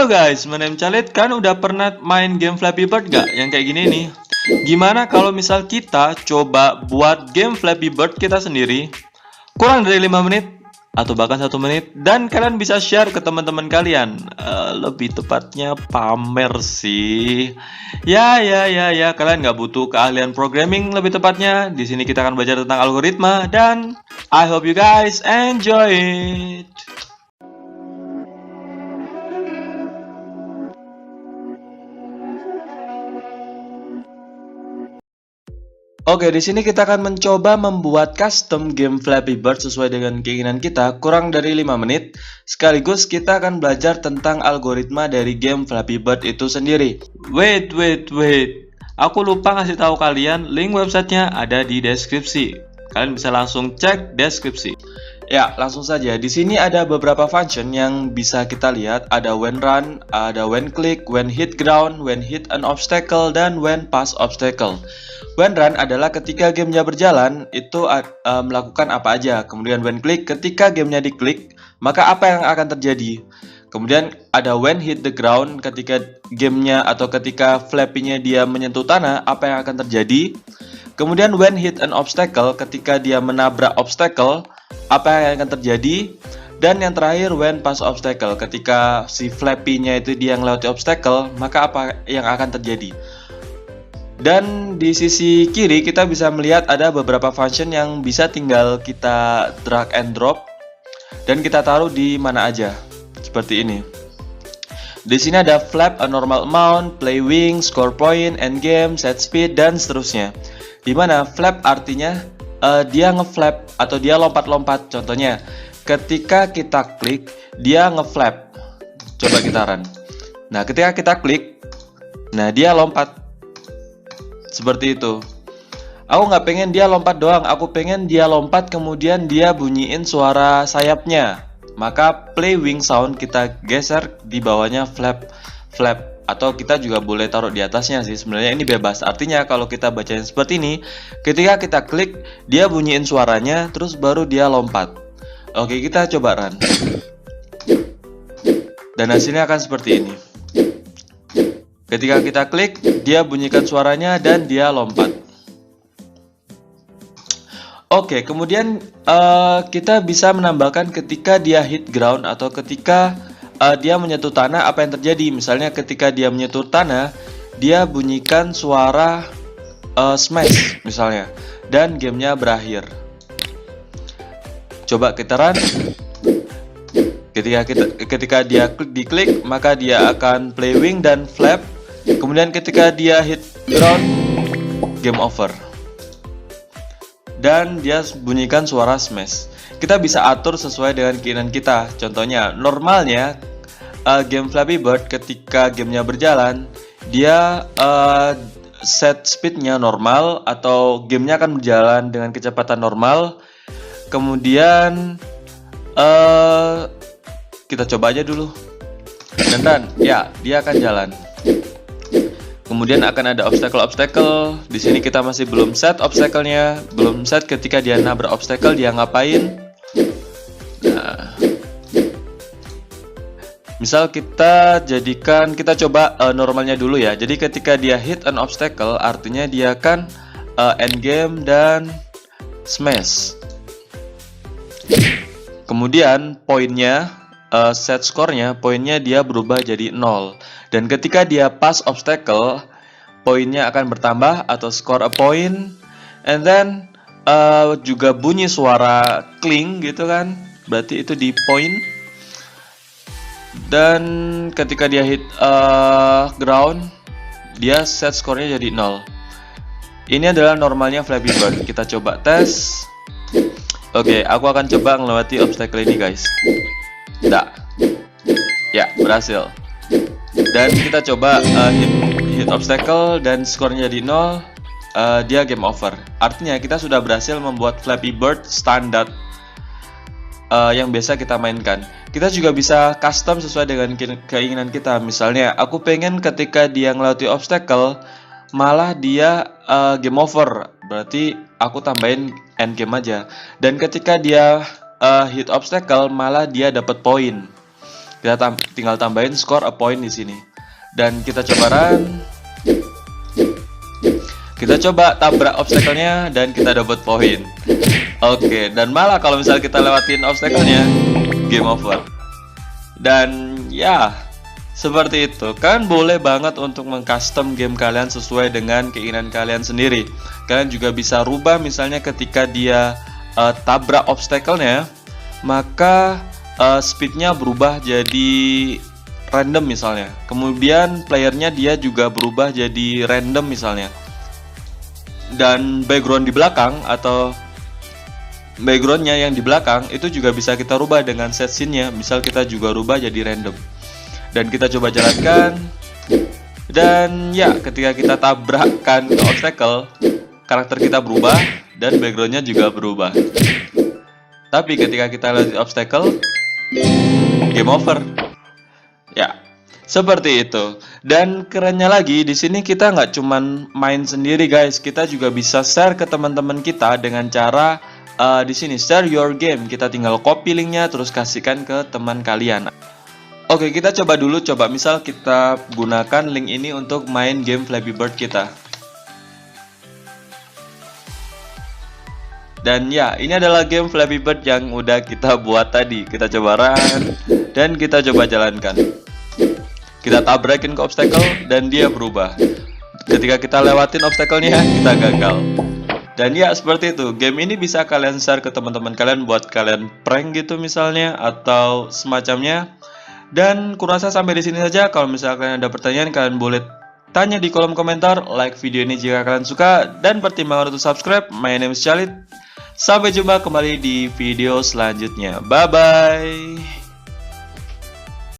Halo guys, my name Khalid. Kan udah pernah main game Flappy Bird gak? Yang kayak gini nih. Gimana kalau misal kita coba buat game Flappy Bird kita sendiri, kurang dari 5 menit atau bahkan 1 menit, dan kalian bisa share ke teman-teman kalian. Lebih tepatnya pamer sih. Ya, kalian nggak butuh keahlian programming, lebih tepatnya. Di sini kita akan belajar tentang algoritma, dan I hope you guys enjoy it. Oke, di sini kita akan mencoba membuat custom game Flappy Bird sesuai dengan keinginan kita, kurang dari 5 menit. Sekaligus kita akan belajar tentang algoritma dari game Flappy Bird itu sendiri. Wait. Aku lupa ngasih tahu kalian, link websitenya ada di deskripsi. Kalian bisa langsung cek deskripsi. Ya, langsung saja. Di sini ada beberapa function yang bisa kita lihat. Ada when run, ada when click, when hit ground, when hit an obstacle, dan when pass obstacle. When run adalah ketika gamenya berjalan, itu melakukan apa aja. Kemudian when click, ketika gamenya diklik, maka apa yang akan terjadi. Kemudian ada when hit the ground, ketika gamenya atau ketika flappy-nya dia menyentuh tanah, apa yang akan terjadi. Kemudian when hit an obstacle, ketika dia menabrak obstacle, apa yang akan terjadi. Dan yang terakhir when pass obstacle, ketika si flappy-nya itu dia melewati obstacle, maka apa yang akan terjadi. Dan di sisi kiri kita bisa melihat ada beberapa function yang bisa tinggal kita drag and drop dan kita taruh di mana aja. Seperti ini. Di sini ada flap a normal amount, play wing, score point, end game, set speed, dan seterusnya. Dimana flap artinya dia ngeflap atau dia lompat-lompat. Contohnya, ketika kita klik, dia ngeflap. Coba kita run. Nah, ketika kita klik, nah dia lompat. Seperti itu. Aku nggak pengen dia lompat doang, aku pengen dia lompat kemudian dia bunyiin suara sayapnya. Maka play wing sound kita geser di bawahnya flap. Atau kita juga boleh taruh di atasnya sih, sebenarnya ini bebas. Artinya kalau kita bacain seperti ini, ketika kita klik dia bunyiin suaranya, terus baru dia lompat. Oke, kita coba run. Dan hasilnya akan seperti ini. Ketika kita klik, dia bunyikan suaranya dan dia lompat. Oke, kemudian kita bisa menambahkan ketika dia hit ground atau ketika dia menyentuh tanah, apa yang terjadi. Misalnya ketika dia menyentuh tanah, dia bunyikan suara smash misalnya, dan gamenya berakhir. Coba kita run. Ketika dia diklik, maka dia akan play wing dan flap. Kemudian ketika dia hit ground, game over. Dan dia bunyikan suara smash. Kita bisa atur sesuai dengan keinginan kita. Contohnya, normalnya game Flappy Bird ketika gamenya berjalan, dia set speednya normal atau gamenya akan berjalan dengan kecepatan normal. Kemudian kita coba aja dulu. Dan ya, dia akan jalan. Kemudian akan ada obstacle. Di sini kita masih belum set obstacle-nya, belum set ketika dia nabrak obstacle dia ngapain. Nah, misal kita coba normalnya dulu ya. Jadi ketika dia hit an obstacle, artinya dia akan end game dan smash. Kemudian poinnya, set score-nya, poinnya dia berubah jadi 0. Dan ketika dia pass obstacle, poinnya akan bertambah atau score a point. And then juga bunyi suara cling gitu kan, berarti itu di point. Dan ketika dia hit ground, dia set score-nya jadi 0. Ini adalah normalnya Flappy Bird. Kita coba tes. Oke, aku akan coba melewati obstacle ini guys. Ya, berhasil. Dan kita coba hit obstacle dan skornya jadi 0, dia game over. Artinya kita sudah berhasil membuat Flappy Bird standar yang biasa kita mainkan. Kita juga bisa custom sesuai dengan keinginan kita. Misalnya, aku pengen ketika dia ngelewati obstacle, malah dia game over. Berarti aku tambahin end game aja. Dan ketika dia hit obstacle, malah dia dapat poin. Kita tinggal tambahin score a point di sini. Dan kita coba run. Kita coba tabrak obstacle-nya dan kita dapat poin. Oke, dan malah kalau misalnya kita lewatin obstacle-nya, game over. Dan ya, seperti itu. Kalian boleh banget untuk mengcustom game kalian sesuai dengan keinginan kalian sendiri. Kalian juga bisa rubah misalnya ketika dia tabrak obstacle-nya, maka speednya berubah jadi random misalnya. Kemudian playernya dia juga berubah jadi random misalnya. Dan background di belakang atau backgroundnya yang di belakang itu juga bisa kita rubah dengan set scene-nya. Misal kita juga rubah jadi random. Dan kita coba jalankan. Dan ya, ketika kita tabrakkan ke obstacle, karakter kita berubah dan backgroundnya juga berubah. Tapi ketika kita lewati obstacle, game over. Ya, seperti itu. Dan kerennya lagi, di sini kita nggak cuman main sendiri guys, kita juga bisa share ke teman-teman kita dengan cara di sini share your game. Kita tinggal copy linknya terus kasihkan ke teman kalian. Oke, kita coba dulu. Coba misal kita gunakan link ini untuk main game Flappy Bird kita. Dan ya, ini adalah game Flappy Bird yang udah kita buat tadi. Kita coba run dan kita coba jalankan. Kita tabrakin ke obstacle dan dia berubah. Ketika kita lewatin obstacle-nya, kita gagal. Dan ya, seperti itu. Game ini bisa kalian share ke teman-teman kalian buat kalian prank gitu misalnya atau semacamnya. Dan kurasa sampai di sini saja. Kalau misalnya kalian ada pertanyaan, kalian boleh tanya di kolom komentar. Like video ini jika kalian suka dan pertimbangkan untuk subscribe. My name is Chalit. Sampai jumpa kembali di video selanjutnya. Bye bye.